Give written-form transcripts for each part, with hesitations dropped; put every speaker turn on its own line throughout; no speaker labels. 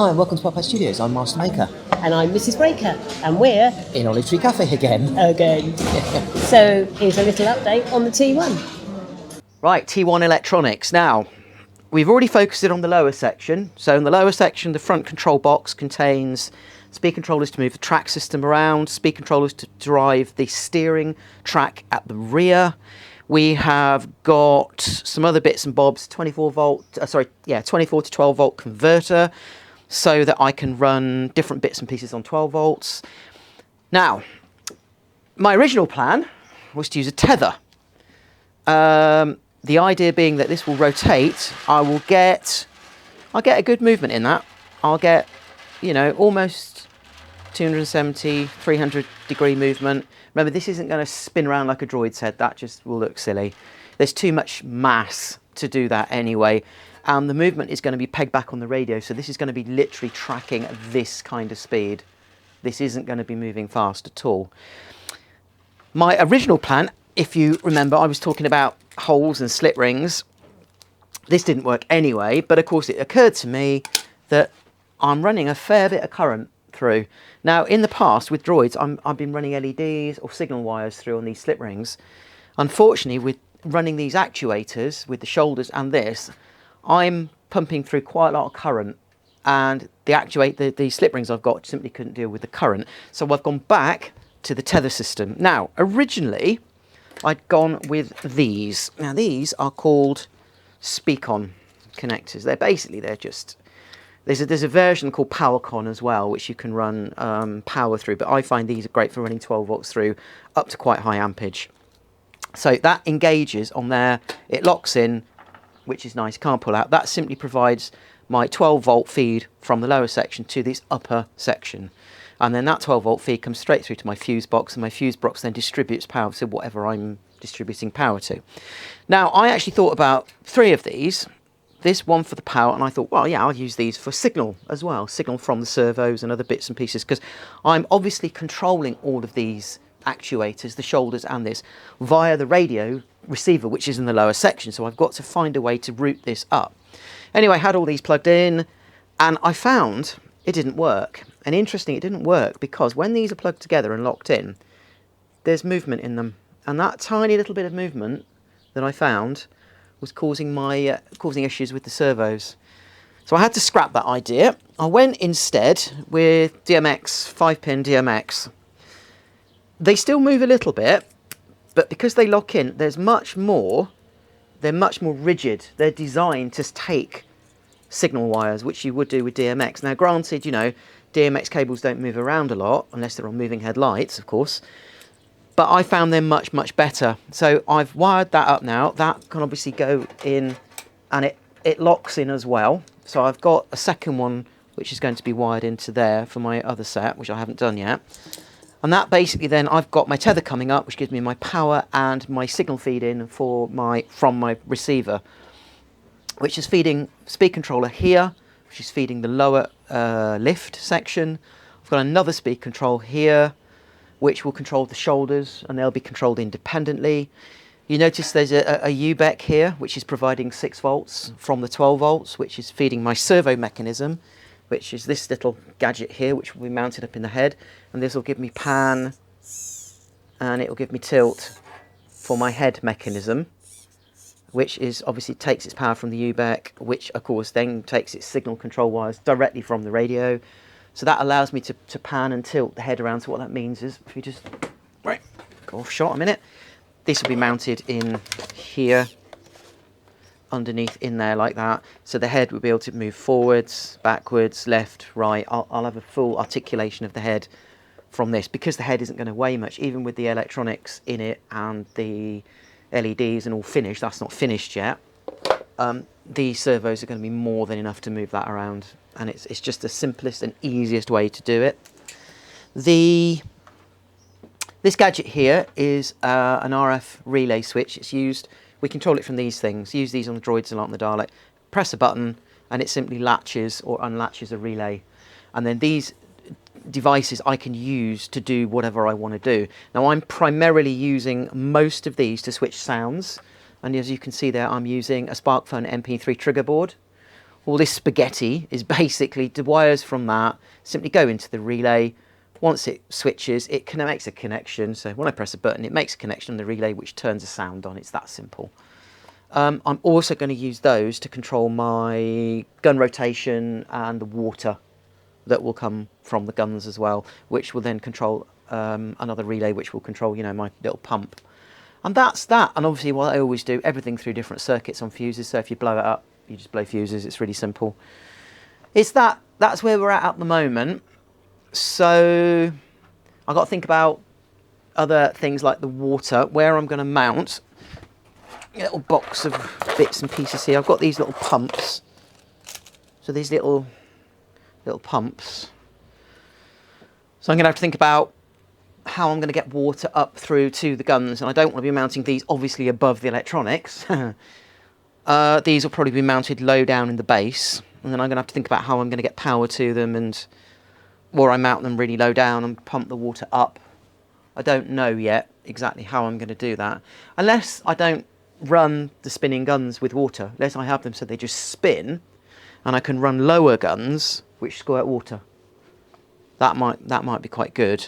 Hi and welcome to Podpadstudios. I'm Master Maker.
And I'm Mrs. Breaker, and we're
in LItltle Cafe again.
So here's a little update on the T1.
Right, T1 electronics. Now, we've already focused it on the lower section. So in the lower section, the front control box contains speed controllers to move the track system around, speed controllers to drive the steering track at the rear. We have got some other bits and bobs, 24 to 12 volt converter, so that I can run different bits and pieces on 12 volts. Now, my original plan was to use a tether. The idea being that this will rotate. I'll get a good movement in that. I'll get, you know, almost 270, 300 degree movement. Remember, this isn't going to spin around like a droid's head. That just will look silly. There's too much mass to do that anyway. And the movement is going to be pegged back on the radio. So this is going to be literally tracking this kind of speed. This isn't going to be moving fast at all. My original plan, if you remember, I was talking about holes and slit rings. This didn't work anyway, but of course it occurred to me that I'm running a fair bit of current through. Now, in the past with droids, I've been running LEDs or signal wires through on these slit rings. Unfortunately, with running these actuators with the shoulders and this, I'm pumping through quite a lot of current, and the slip rings I've got simply couldn't deal with the current. So I've gone back to the tether system. Now, originally, I'd gone with these. Now, these are called Speak-On connectors. There's a version called PowerCon as well, which you can run power through, but I find these are great for running 12 volts through up to quite high ampage. So that engages on there, it locks in, which is nice, can't pull out. That simply provides my 12 volt feed from the lower section to this upper section. And then that 12 volt feed comes straight through to my fuse box, and my fuse box then distributes power to whatever I'm distributing power to. Now, I actually thought about 3 of these. This one for the power, and I thought, well, yeah, I'll use these for signal as well, signal from the servos and other bits and pieces, because I'm obviously controlling all of these actuators, the shoulders and this, via the radio receiver, which is in the lower section. So I've got to find a way to route this up. Anyway, I had all these plugged in, and I found it didn't work. And interesting, it didn't work because when these are plugged together and locked in, there's movement in them. And that tiny little bit of movement that I found was causing issues with the servos. So I had to scrap that idea. I went instead with DMX, 5-pin DMX. They still move a little bit, but because they lock in, they're much more rigid. They're designed to take signal wires, which you would do with DMX. Now, granted, you know, DMX cables don't move around a lot, unless they're on moving headlights, of course. But I found them much, much better. So I've wired that up now. That can obviously go in, and it locks in as well. So I've got a second one, which is going to be wired into there for my other set, which I haven't done yet. And that basically then, I've got my tether coming up, which gives me my power and my signal feed in from my receiver, which is feeding speed controller here, which is feeding the lower lift section. I've got another speed control here, which will control the shoulders, and they'll be controlled independently. You notice there's a UBEC here, which is providing 6 volts from the 12 volts, which is feeding my servo mechanism, which is this little gadget here, which will be mounted up in the head. And this will give me pan, and it will give me tilt for my head mechanism, which is obviously takes its power from the UBEC, which of course then takes its signal control wires directly from the radio. So that allows me to pan and tilt the head around. So what that means is, if you just go off shot a minute, this will be mounted in here, underneath in there like that. So the head will be able to move forwards, backwards, left, right. I'll have a full articulation of the head from this, because the head isn't going to weigh much, even with the electronics in it and the LEDs and all finished. That's not finished yet. The servos are going to be more than enough to move that around, and it's just the simplest and easiest way to do it. This gadget here is an RF relay switch. It's used, we control it from these things. Use these on the droids and on the Dalek. Press a button and it simply latches or unlatches a relay. And then these devices I can use to do whatever I want to do. Now, I'm primarily using most of these to switch sounds. And as you can see there, I'm using a SparkFun MP3 trigger board, all this spaghetti is basically the wires from that simply go into the relay. Once it switches, it makes a connection. So when I press a button, it makes a connection on the relay, which turns a sound on. It's that simple. I'm also going to use those to control my gun rotation and the water that will come from the guns as well, which will then control another relay, which will control, you know, my little pump. And that's that. And obviously what I always do, everything through different circuits on fuses. So if you blow it up, you just blow fuses. It's really simple. That's where we're at the moment. So I've got to think about other things like the water, where I'm going to mount a little box of bits and pieces here. I've got these little pumps. So these little pumps. So I'm going to have to think about how I'm going to get water up through to the guns. And I don't want to be mounting these obviously above the electronics. These will probably be mounted low down in the base. And then I'm going to have to think about how I'm going to get power to them, and or I mount them really low down and pump the water up. I don't know yet exactly how I'm going to do that. Unless I don't run the spinning guns with water. Unless I have them so they just spin, and I can run lower guns which squirt water. That might be quite good.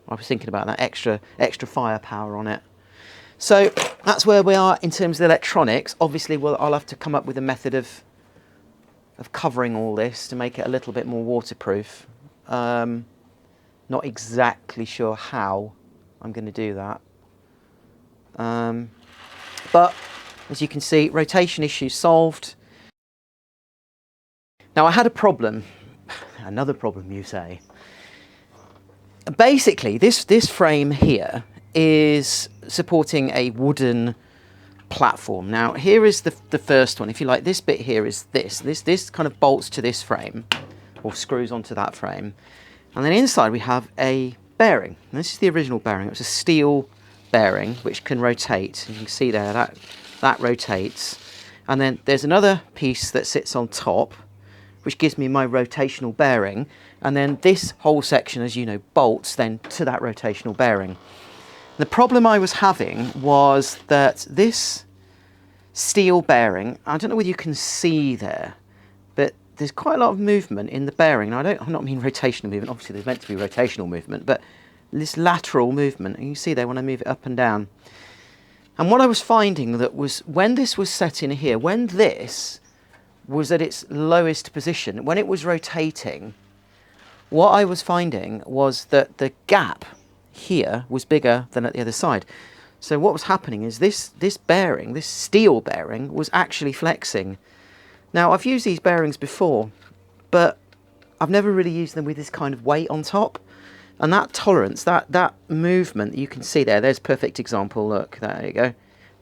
I was thinking about that extra firepower on it. So that's where we are in terms of the electronics. Obviously, I'll have to come up with a method of covering all this to make it a little bit more waterproof. Not exactly sure how I'm going to do that. But as you can see, rotation issue solved. Now I had a problem, another problem you say. Basically, this frame here is supporting a wooden platform. Now here is the first one. If you like, this bit here is this kind of bolts to this frame, or screws onto that frame. And then inside we have a bearing. And this is the original bearing. It was a steel bearing which can rotate. You can see there that rotates. And then there's another piece that sits on top, which gives me my rotational bearing. And then this whole section, as you know, bolts then to that rotational bearing. The problem I was having was that this steel bearing, I don't know whether you can see there, but there's quite a lot of movement in the bearing. Now, I'm not mean rotational movement, obviously there's meant to be rotational movement, but this lateral movement, and you see there when I move it up and down. And what I was finding that was when this was set in here, when this was at its lowest position, when it was rotating, what I was finding was that the gap here was bigger than at the other side. So what was happening is this bearing, this steel bearing, was actually flexing. Now I've used these bearings before, but I've never really used them with this kind of weight on top. And that tolerance, that movement you can see there's a perfect example, look, there you go.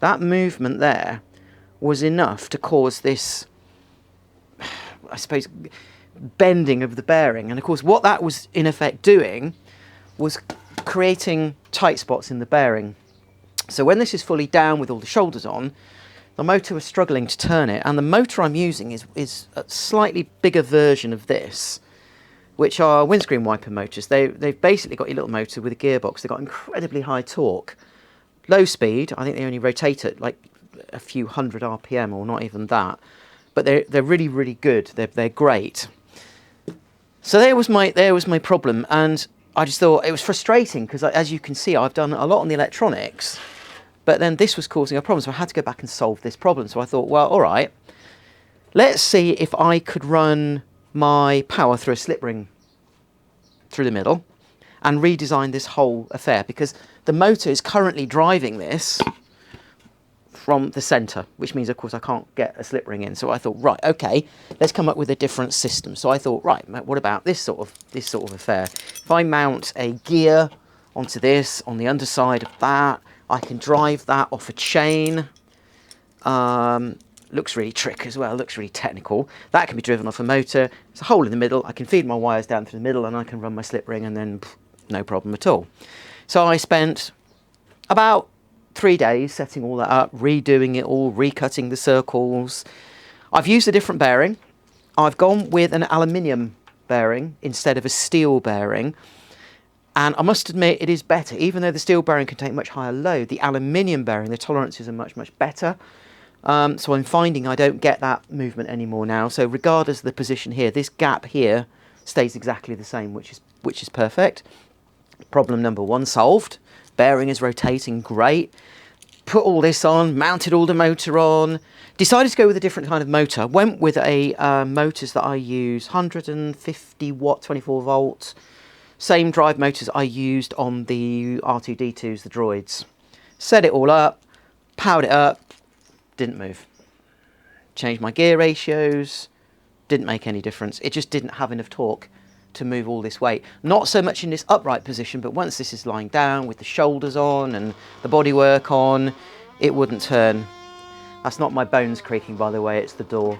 That movement there was enough to cause this, I suppose, bending of the bearing. And of course what that was in effect doing was creating tight spots in the bearing. So when this is fully down with all the shoulders on, the motor was struggling to turn it, and the motor I'm using is a slightly bigger version of this, which are windscreen wiper motors. They've basically got your little motor with a gearbox. They've got incredibly high torque. Low speed, I think they only rotate at like a few hundred RPM or not even that. But they're really, really good. They're great. So there was my problem, and I just thought it was frustrating because, as you can see, I've done a lot on the electronics, but then this was causing a problem, so I had to go back and solve this problem. So I thought, well, all right, let's see if I could run my power through a slip ring through the middle and redesign this whole affair, because the motor is currently driving this from the centre, which means, of course, I can't get a slip ring in. So I thought, right, okay, let's come up with a different system. So I thought, right, what about this sort of affair? If I mount a gear onto this on the underside of that, I can drive that off a chain. Looks really trick as well, looks really technical. That can be driven off a motor. There's a hole in the middle. I can feed my wires down through the middle, and I can run my slip ring, and then no problem at all. So I spent about 3 days setting all that up, redoing it all, recutting the circles. I've used a different bearing. I've gone with an aluminium bearing instead of a steel bearing. And I must admit, it is better. Even though the steel bearing can take much higher load, the aluminium bearing, the tolerances are much, much better. So I'm finding I don't get that movement anymore now. So regardless of the position here, this gap here stays exactly the same, which is perfect. Problem number 1 solved. Bearing is rotating, great. Put all this on, mounted all the motor on, decided to go with a different kind of motor. Went with a motors that I use, 150 watt, 24 volts. Same drive motors I used on the R2-D2s, the droids. Set it all up, powered it up, didn't move. Changed my gear ratios, didn't make any difference. It just didn't have enough torque to move all this weight. Not so much in this upright position, but once this is lying down with the shoulders on and the bodywork on, it wouldn't turn. That's not my bones creaking, by the way, it's the door.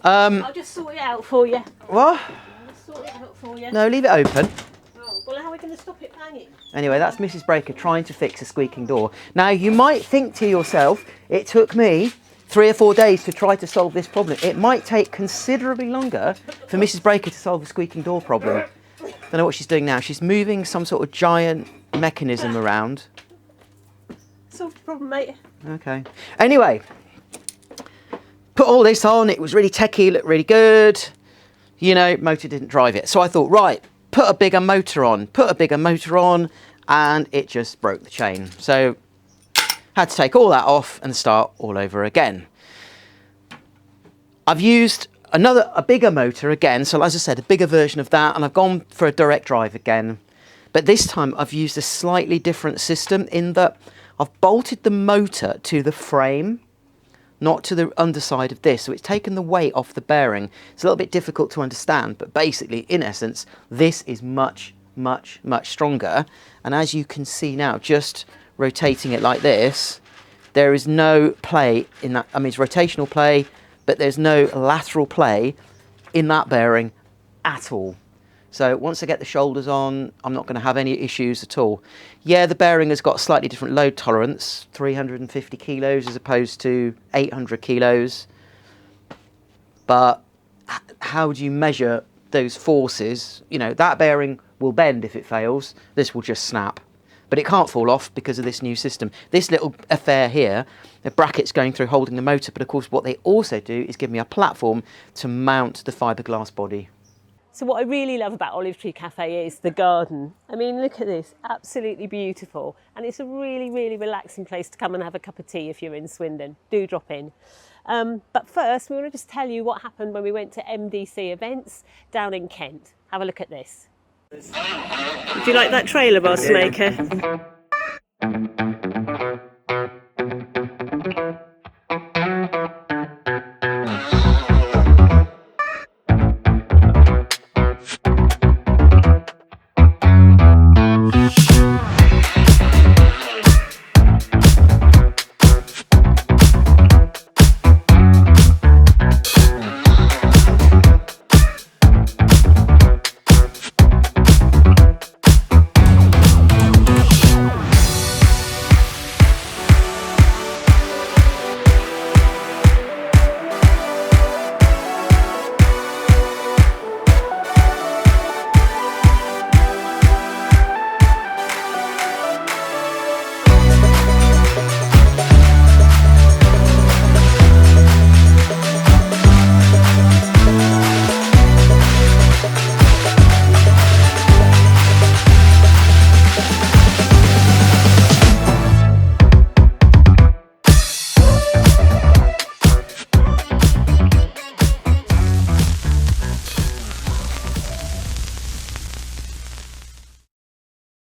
I'll just sort it out for you.
What?
I'll sort it out for you.
No, leave it open.
Oh, well, how are we going to stop it banging?
Anyway, that's Mrs. Breaker trying to fix a squeaking door. Now, you might think to yourself, it took me 3 or 4 days to try to solve this problem. It might take considerably longer for Mrs. Breaker to solve the squeaking door problem. Don't know what she's doing now. She's moving some sort of giant mechanism around.
Solved the problem, mate.
Okay. Anyway, put all this on. It was really techie, looked really good. You know, motor didn't drive it. So I thought, right, put a bigger motor on. Put a bigger motor on, and it just broke the chain. So had to take all that off and start all over again. I've used a bigger motor again, so as I said, a bigger version of that, and I've gone for a direct drive again. But this time I've used a slightly different system in that I've bolted the motor to the frame, not to the underside of this, so it's taken the weight off the bearing. It's a little bit difficult to understand, but basically, in essence, this is much, much, much stronger. And as you can see now, just rotating it like this, there is no play in that. I mean, it's rotational play, but there's no lateral play in that bearing at all. So once I get the shoulders on, I'm not going to have any issues at all. Yeah, the bearing has got a slightly different load tolerance, 350 kilos as opposed to 800 kilos. But how do you measure those forces? You know, that bearing will bend if it fails. This will just snap. But it can't fall off because of this new system. This little affair here, the brackets going through holding the motor, but of course what they also do is give me a platform to mount the fiberglass body.
So what I really love about Olive Tree Cafe is the garden. I mean, look at this, absolutely beautiful. And it's a really, really relaxing place to come and have a cup of tea if you're in Swindon. Do drop in. But first, we want to just tell you what happened when we went to MDC events down in Kent. Have a look at this. Do you like that trailer, Boss Maker?